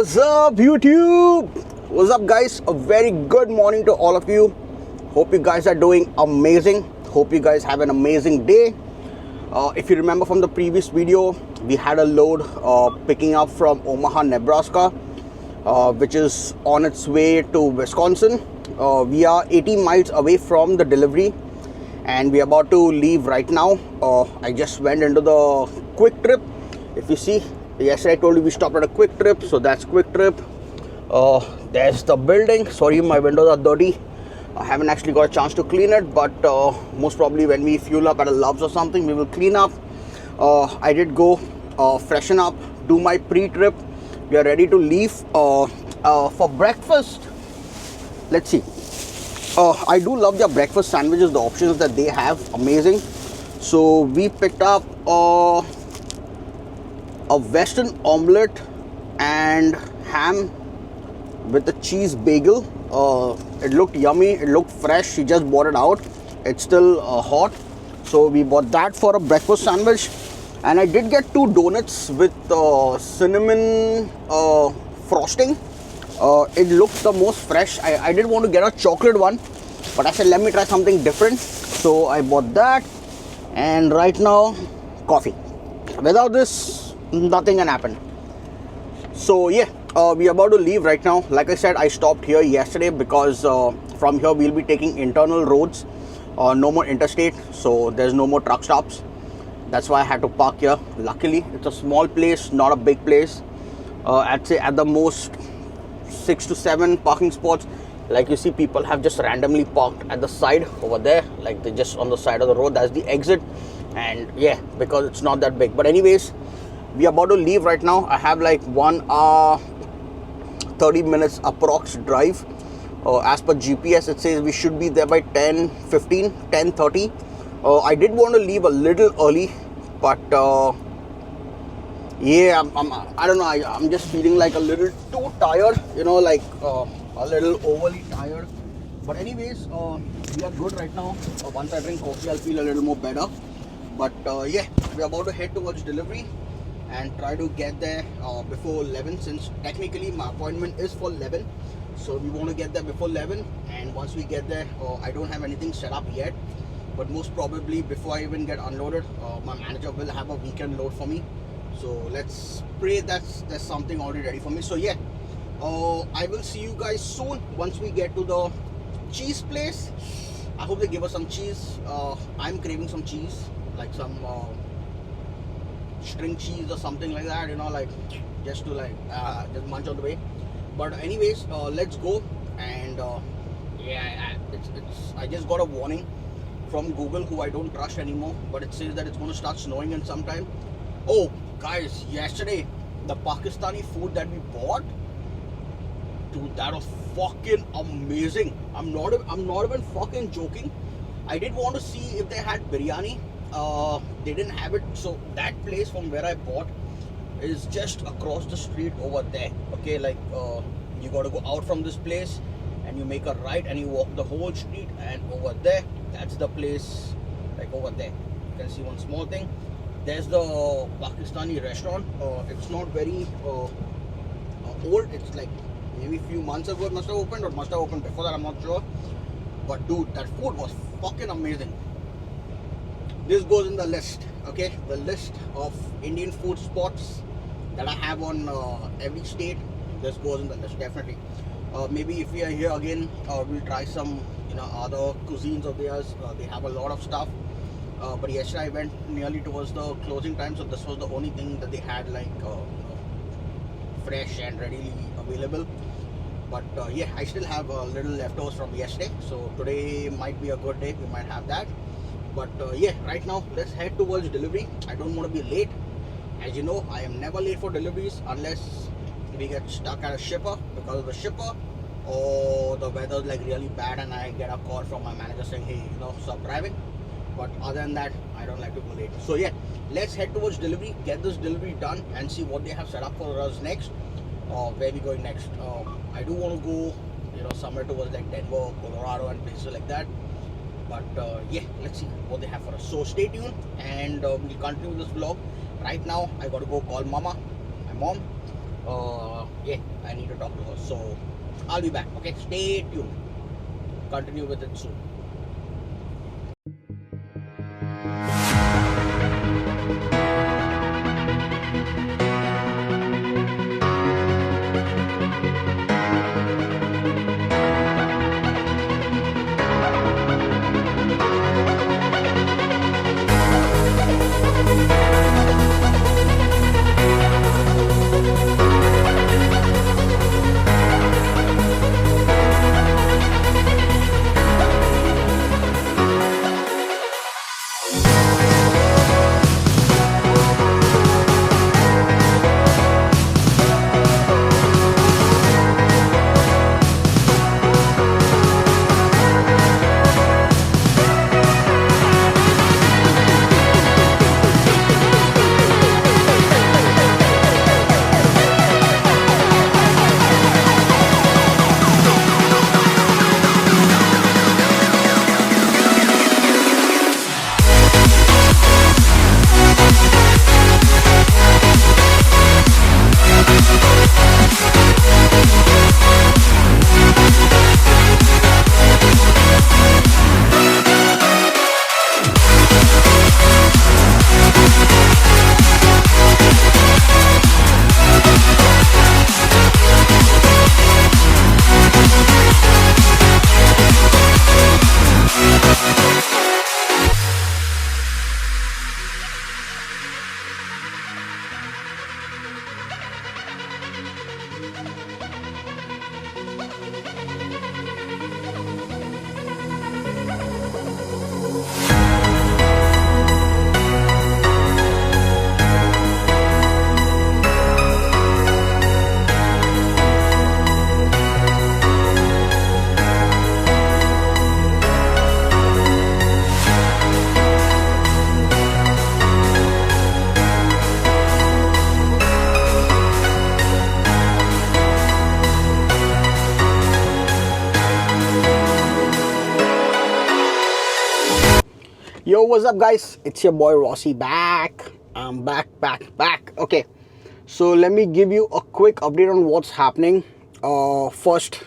What's up, YouTube? What's up, guys? A very good morning to all of you. Hope you guys are doing amazing. Hope you guys have an amazing day. If you remember from the previous video, we had a load picking up from Omaha, Nebraska, which is on its way to Wisconsin. We are 80 miles away from the delivery and we are about to leave right now. I just went into the Quick Trip. If you see, yesterday I told you we stopped at a Quick Trip, so that's Quick Trip. There's the building. Sorry, my windows are dirty. I haven't actually got a chance to clean it, but most probably when we fuel up at a Love's or something, we will clean up. I did go freshen up, do my pre-trip. We are ready to leave for breakfast. Let's see. I do love their breakfast sandwiches, the options that they have, amazing. So we picked up a Western omelette and ham with a cheese bagel. It looked yummy, it looked fresh. She just bought it out. It's still hot. So we bought that for a breakfast sandwich. And I did get 2 donuts with cinnamon frosting. It looked the most fresh. I did want to get a chocolate one, but I said let me try something different. So I bought that. And right now, coffee. Without this, nothing can happen. So yeah, we are about to leave right now. Like I said, I stopped here yesterday because from here we'll be taking internal roads, no more interstate, so there's no more truck stops. That's why I had to park here. Luckily, it's a small place, not a big place. I'd say at the most 6 to 7 parking spots. Like you see, people have just randomly parked at the side over there, like they're just on the side of the road. That's the exit. And yeah, because it's not that big. But anyways, we are about to leave right now. I have like 1 hour 30 minutes approx drive. As per GPS, it says we should be there by 10:15, 10:30. I did want to leave a little early, but yeah, I don't know. I'm just feeling like a little too tired, you know, like a little overly tired. But anyways, we are good right now. Once I drink coffee, I'll feel a little more better. But yeah, we're about to head towards delivery and try to get there before 11, since technically my appointment is for 11. So we want to get there before 11, and once we get there, I don't have anything set up yet, but most probably before I even get unloaded, my manager will have a weekend load for me. So let's pray that there's something already ready for me. So yeah, I will see you guys soon once we get to the cheese place. I hope they give us some cheese. I'm craving some cheese, like some string cheese or something like that, you know, like just to like just munch on the way. But anyways, let's go. And yeah, I just got a warning from Google, who I don't trust anymore, but it says that it's going to start snowing in some time. Oh guys, yesterday the Pakistani food that we bought, dude, that was fucking amazing. I'm not even fucking joking. I did want to see if they had biryani. They didn't have it. So that place from where I bought is just across the street over there. Okay, like you got to go out from this place and you make a right and you walk the whole street, and over there, that's the place. Like over there, you can see one small thing. There's the Pakistani restaurant. It's not very old. It's like maybe a few months ago it must have opened, or must have opened before that, I'm not sure. But dude, that food was fucking amazing. This goes in the list, okay? The list of Indian food spots that I have on every state. This goes in the list, definitely. Maybe if we are here again, we'll try some, you know, other cuisines of theirs. They have a lot of stuff. But yesterday I went nearly towards the closing time, so this was the only thing that they had, like fresh and readily available. But yeah, I still have a little leftovers from yesterday, so today might be a good day. We might have that. But yeah, right now let's head towards delivery. I don't want to be late. As you know, I am never late for deliveries unless we get stuck at a shipper because of the shipper, or the weather's like really bad and I get a call from my manager saying, hey, you know, stop driving. But other than that, I don't like to go late. So yeah, let's head towards delivery, get this delivery done, and see what they have set up for us next. Where we going next? I do want to go, you know, somewhere towards like Denver, Colorado, and places like that. But yeah, let's see what they have for us. So stay tuned, and we'll continue this vlog. Right now, I got to go call Mama, my mom. yeah, I need to talk to her. So I'll be back. Okay, stay tuned. Continue with it soon. Yo, what's up, guys? It's your boy Rossi back. I'm back. Okay, so let me give you a quick update on what's happening. First,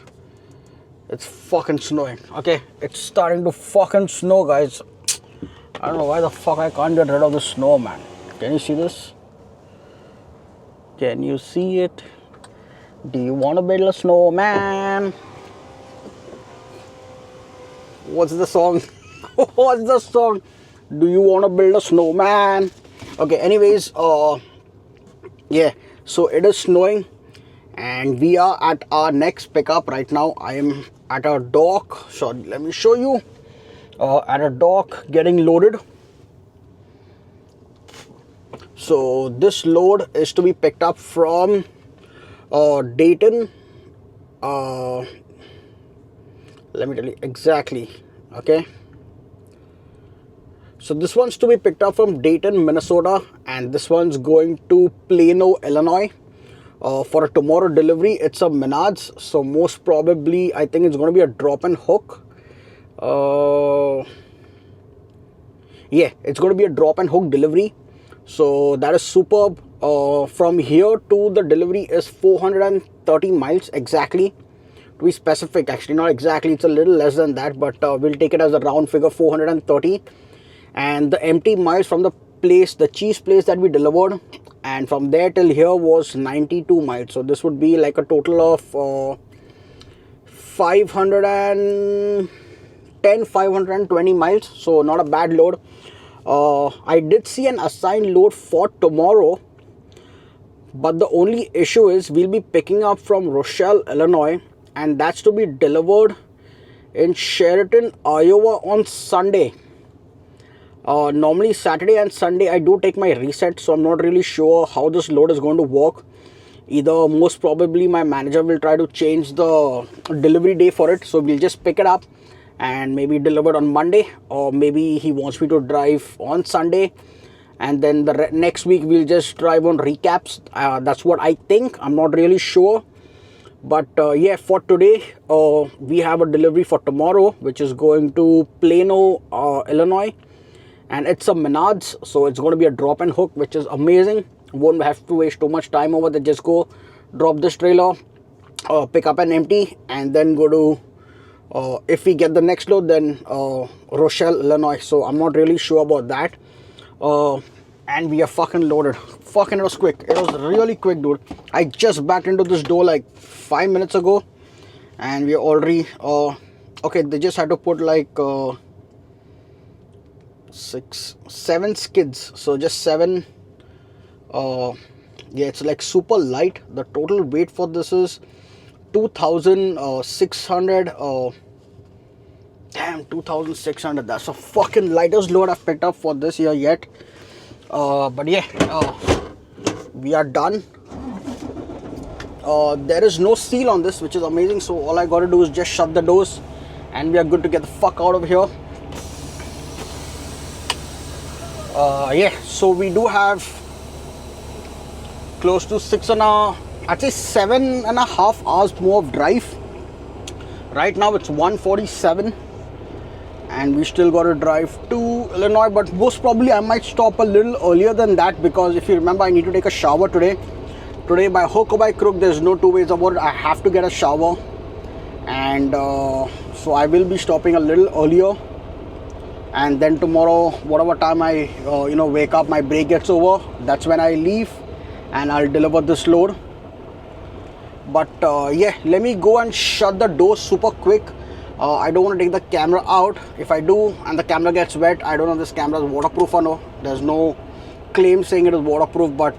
it's fucking snowing. Okay, it's starting to fucking snow, guys. I don't know why the fuck I can't get rid of the snow, man. Can you see this? Can you see it? Do you want to build a snowman? What's the song? What's the song? Do you want to build a snowman? Okay, anyways, yeah, so it is snowing and we are at our next pickup right now. I am at a dock. So let me show you. At a dock getting loaded. So this load is to be picked up from Dayton. Let me tell you exactly. Okay, so this one's to be picked up from Dayton, Minnesota, and this one's going to Plano, Illinois, for a tomorrow delivery. It's a Menards, so most probably I think it's going to be a drop and hook. Yeah, it's going to be a drop and hook delivery, so that is superb. From here to the delivery is 430 miles exactly. To be specific, actually not exactly, it's a little less than that, but we'll take it as a round figure, 430. And the empty miles from the place, the cheese place that we delivered, and from there till here was 92 miles. So this would be like a total of 520 miles. So not a bad load. I did see an assigned load for tomorrow, but the only issue is we'll be picking up from Rochelle, Illinois, and that's to be delivered in Sheraton, Iowa on Sunday. Normally Saturday and Sunday I do take my reset, so I'm not really sure how this load is going to work. Either most probably my manager will try to change the delivery day for it, so we'll just pick it up and maybe deliver it on Monday, or maybe he wants me to drive on Sunday and then the next week we'll just drive on recaps. That's what I think. I'm not really sure. But yeah, for today, we have a delivery for tomorrow, which is going to Plano, Illinois. And it's a Menards, so it's going to be a drop and hook, which is amazing. Won't have to waste too much time over there. Just go drop this trailer, pick up an empty, and then go to, if we get the next load, then Rochelle, Illinois. So I'm not really sure about that. And we are fucking loaded. Fucking, it was quick. It was really quick, dude. I just backed into this door like 5 minutes ago, and we are already okay. They just had to put like 7 skids, so just 7. Yeah, it's like super light. The total weight for this is 2,600. Damn, 2,600. That's the fucking lightest load I've picked up for this year yet. But yeah, we are done. There is no seal on this, which is amazing. So all I gotta do is just shut the doors, and we are good to get the fuck out of here. Yeah, so we do have close to 7.5 hours more of drive. Right now it's 1:47, and we still got to drive to Illinois, but most probably I might stop a little earlier than that, because if you remember, I need to take a shower today. Today, by hook or by crook, there's no two ways about it. I have to get a shower, and so I will be stopping a little earlier. And then tomorrow, whatever time I wake up, my break gets over, that's when I leave and I'll deliver this load. But yeah, let me go and shut the door super quick. I don't want to take the camera out. If I do and the camera gets wet, I don't know if this camera is waterproof or no. There's no claim saying it is waterproof, but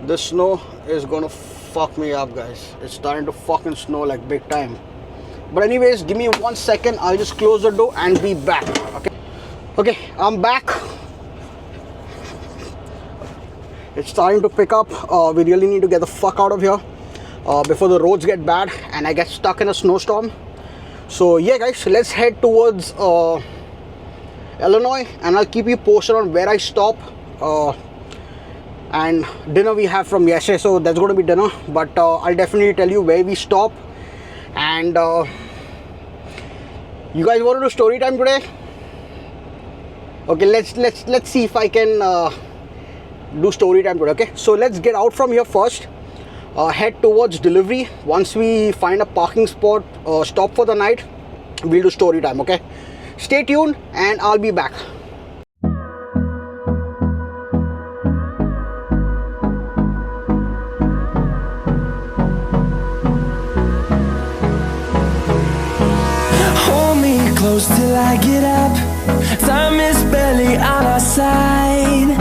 this snow is gonna fuck me up, guys. It's starting to fucking snow like big time. But anyways, give me 1 second. I'll just close the door and be back. Okay, I'm back. It's starting to pick up. We really need to get the fuck out of here before the roads get bad and I get stuck in a snowstorm. So yeah, guys, let's head towards Illinois, and I'll keep you posted on where I stop. And dinner we have from yesterday, so that's going to be dinner. But I'll definitely tell you where we stop. And you guys want to do story time today? Okay, let's see if I can do story time today. Okay, so let's get out from here first. Head towards delivery. Once we find a parking spot, stop for the night, we'll do story time. Okay, stay tuned, and I'll be back. Close till I get up. Time is barely on our side.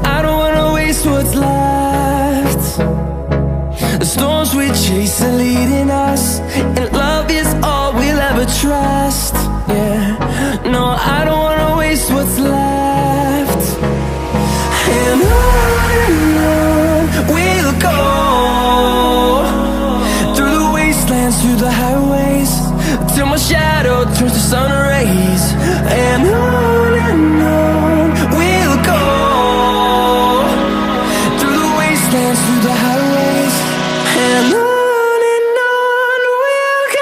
I don't wanna waste what's left. The storms we chase are leading us, and love is all we'll ever trust. Yeah, no, I don't wanna waste what's left. And on we'll go, through the wastelands, through the highways, till my shadow turns to sun rays. And on we'll go, through the wastelands, through the highways, and on we'll go.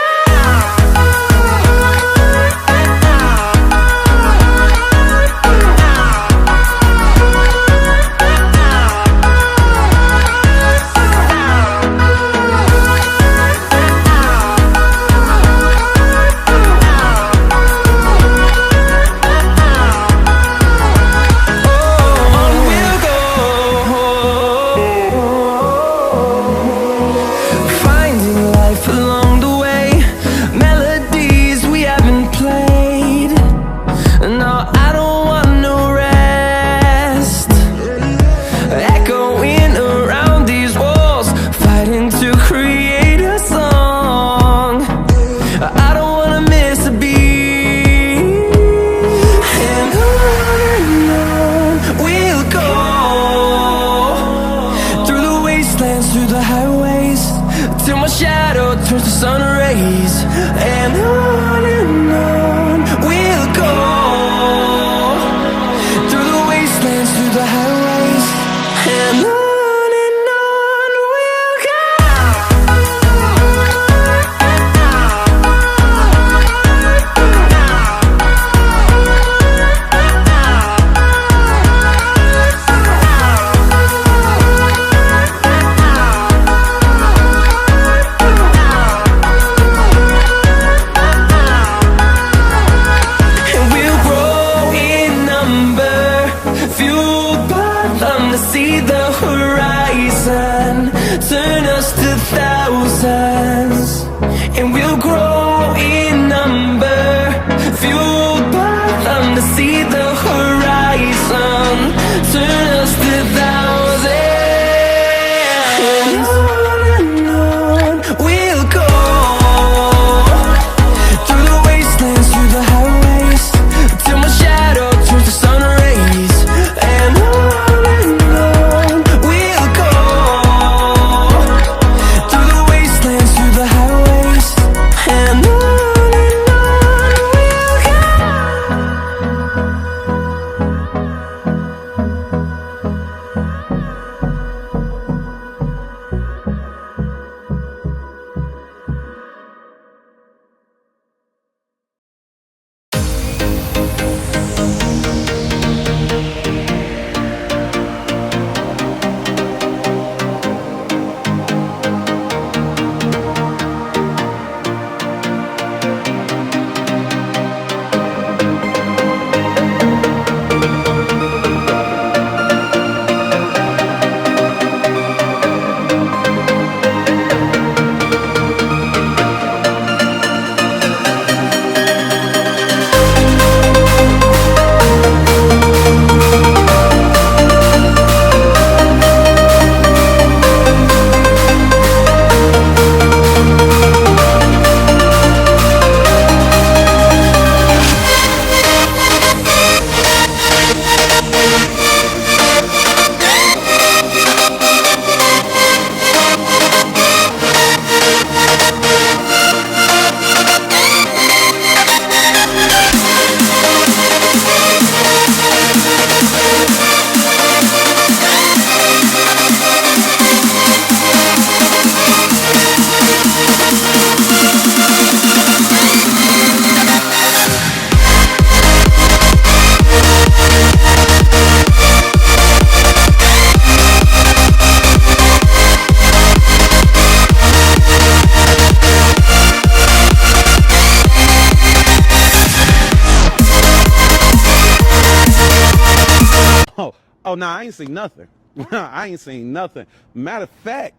no, I ain't seen nothing. I ain't seen nothing. Matter of fact,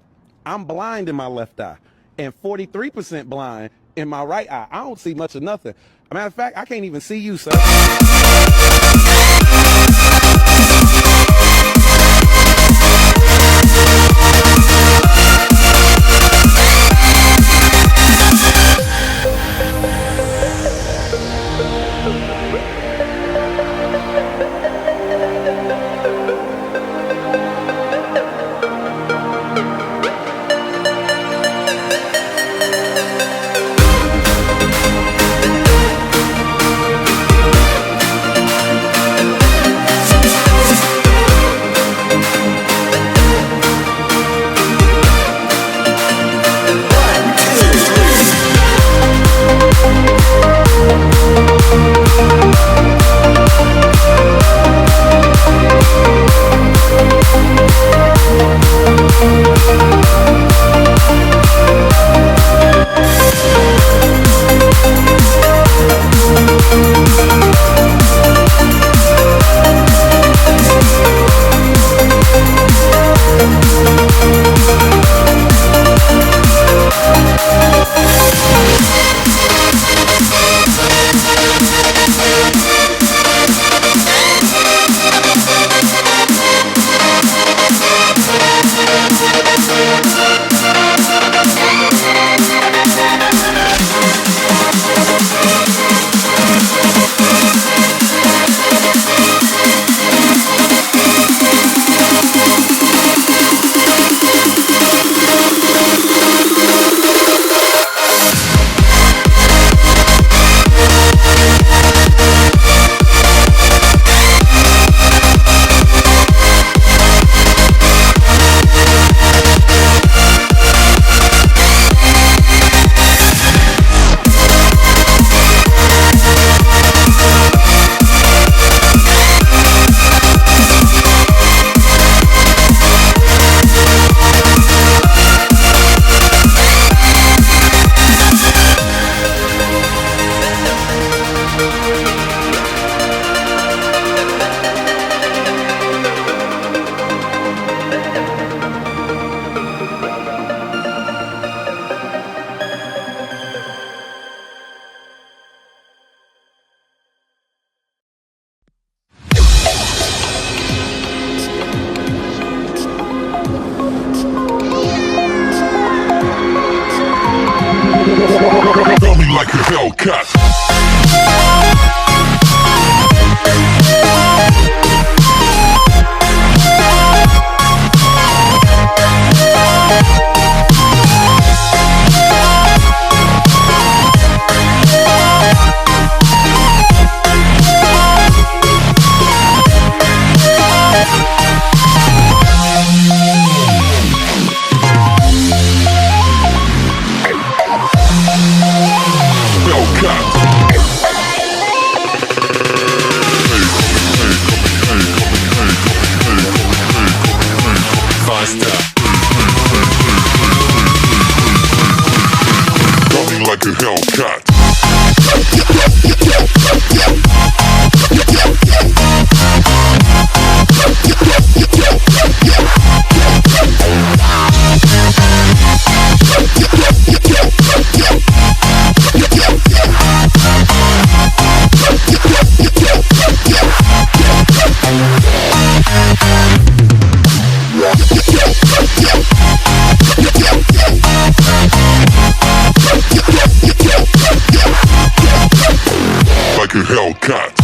I'm blind in my left eye and 43% blind in my right eye. I don't see much of nothing. Matter of fact, I can't even see you, sir. Feel me like a Hellcat. Like a Hellcat. Like a Hellcat.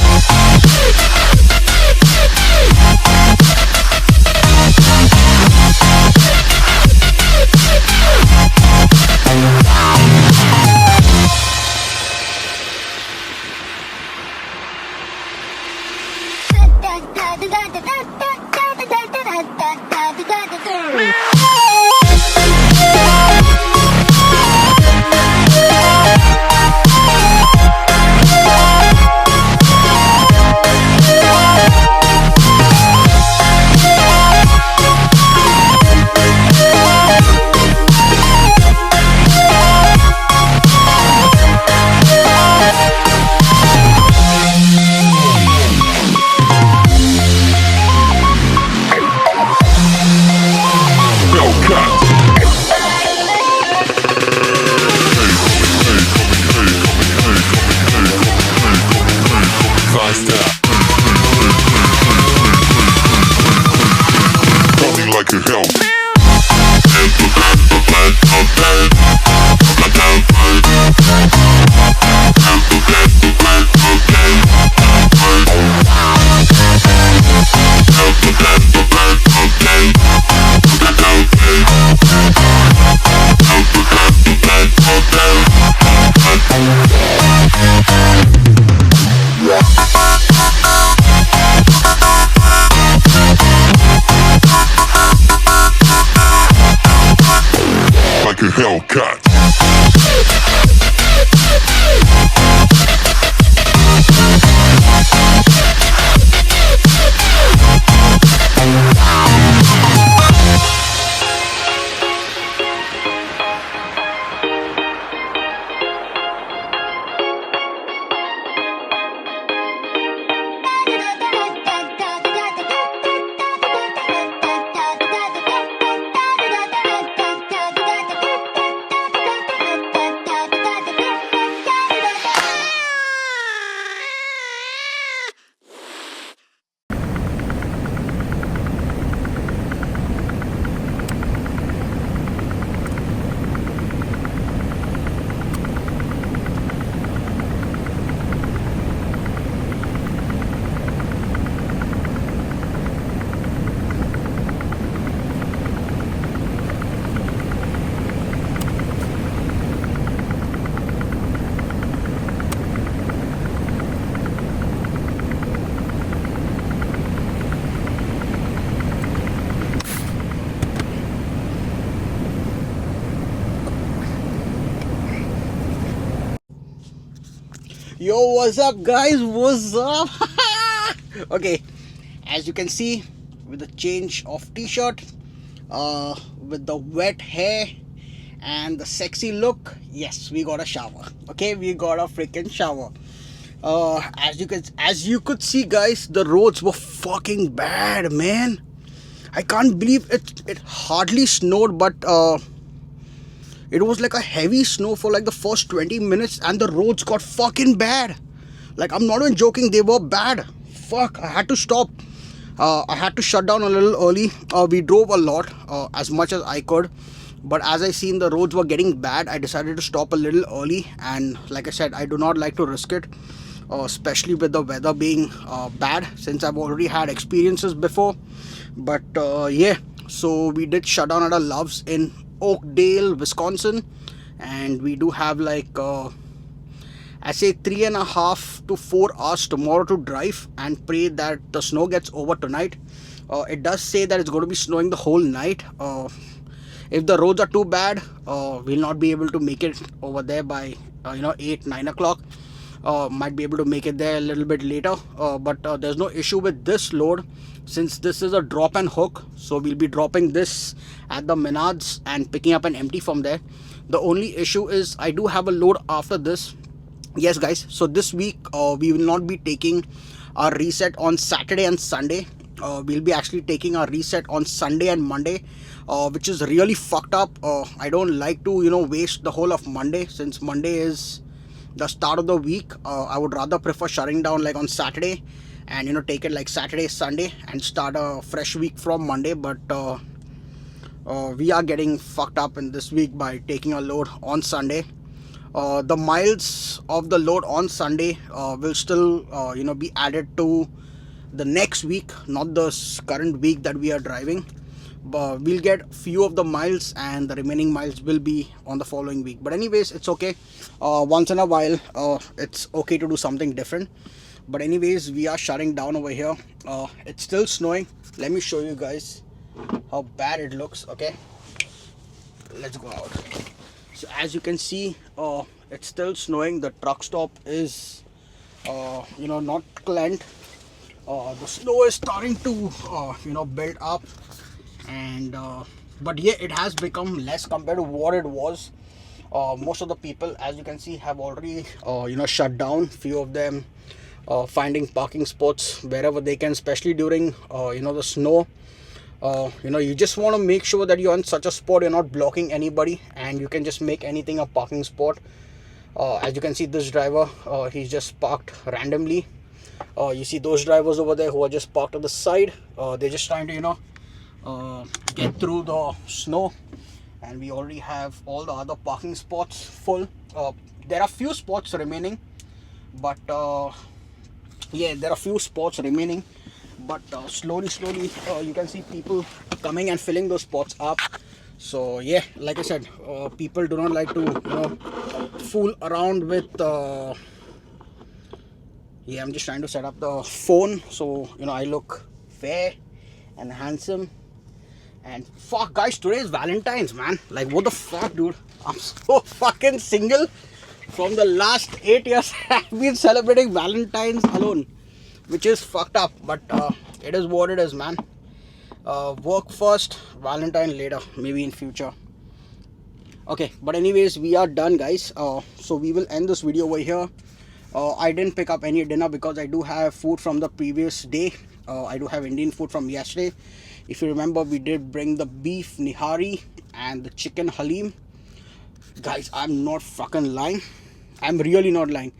Hellcat. Yo, what's up guys, what's up? Okay, as you can see, with the change of t-shirt, with the wet hair and the sexy look, yes, we got a shower. Okay, we got a freaking shower. As you could see guys, the roads were fucking bad, man. I can't believe it hardly snowed, but it was like a heavy snow for like the first 20 minutes and the roads got fucking bad. Like, I'm not even joking, they were bad. Fuck, I had to stop. I had to shut down a little early. We drove a lot, as much as I could. But as I seen the roads were getting bad, I decided to stop a little early. And like I said, I do not like to risk it, especially with the weather being bad, since I've already had experiences before. But yeah, so we did shut down at our Loves in Oakdale, Wisconsin, and we do have like I say 3.5 to 4 hours tomorrow to drive and pray that the snow gets over tonight. It does say that it's going to be snowing the whole night. If the roads are too bad, we'll not be able to make it over there by 8-9 o'clock. Might be able to make it there a little bit later, but there's no issue with this load, since this is a drop and hook. So we'll be dropping this at the Menards and picking up an empty from there. The only issue is I do have a load after this. Yes guys, so this week we will not be taking our reset on Saturday and Sunday. We'll be actually taking our reset on Sunday and Monday, which is really fucked up. I don't like to waste the whole of Monday, since Monday is the start of the week. I would rather prefer shutting down like on Saturday and take it like Saturday, Sunday and start a fresh week from Monday. But we are getting fucked up in this week by taking a load on Sunday. The miles of the load on Sunday will still be added to the next week, not the current week that we are driving. But we'll get few of the miles and the remaining miles will be on the following week. But anyways, it's okay. Once in a while, it's okay to do something different. But anyways, we are shutting down over here. It's still snowing. Let me show you guys how bad it looks. Okay, let's go out. So as you can see, it's still snowing. The truck stop is not cleansed. The snow is starting to build up, and but yeah, it has become less compared to what it was. Most of the people, as you can see, have already shut down. Few of them finding parking spots wherever they can, especially during the snow. You just want to make sure that you're on such a spot you're not blocking anybody, and you can just make anything a parking spot. As you can see, this driver, he's just parked randomly. You see those drivers over there who are just parked on the side. They're just trying to get through the snow, and we already have all the other parking spots full. There are few spots remaining, but yeah, there are few spots remaining, but slowly you can see people coming and filling those spots up. So yeah, like I said, people do not like to fool around with yeah, I'm just trying to set up the phone so I look fair and handsome. And fuck guys, today is Valentine's, man. Like, what the fuck, dude? I'm so fucking single. From the last 8 years, I've been celebrating Valentine's alone, which is fucked up. But it is what it is, man. Work first, Valentine later, maybe in future. Okay, but anyways, we are done, guys. So we will end this video over here. I didn't pick up any dinner because I do have food from the previous day. I do have Indian food from yesterday. If you remember, we did bring the beef nihari and the chicken halim. Guys, I'm not fucking lying. I'm really not lying.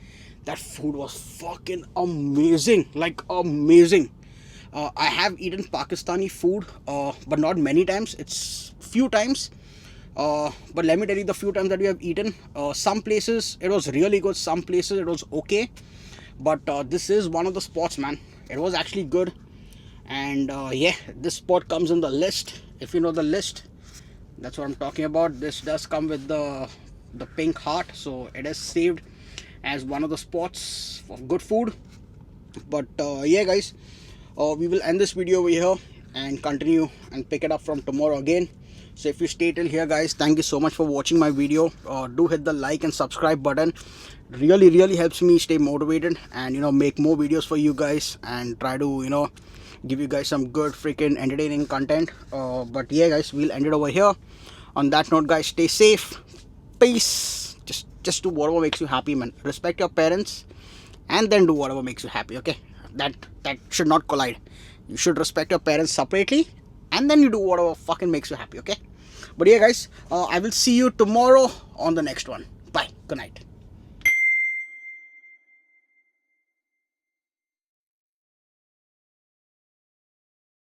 That food was fucking amazing. Like, amazing. I have eaten Pakistani food, but not many times. It's few times. But let me tell you, the few times that we have eaten, some places it was really good, some places it was okay. But this is one of the spots, man. It was actually good. And yeah, this spot comes in the list. If you know the list, that's what I'm talking about. This does come with the pink heart, so it is saved as one of the spots for good food. But yeah, guys, we will end this video over here and continue and pick it up from tomorrow again. So if you stay till here, guys, thank you so much for watching my video. Do hit the like and subscribe button. Really helps me stay motivated and, you know, make more videos for you guys and try to, you know, give you guys some good freaking entertaining content. But yeah, guys, we'll end it over here. On that note, guys, stay safe. Peace. Just do whatever makes you happy, man. Respect your parents and then do whatever makes you happy, okay? That should not collide. You should respect your parents separately and then you do whatever fucking makes you happy, okay? But yeah, guys, I will see you tomorrow on the next one. Bye. Good night.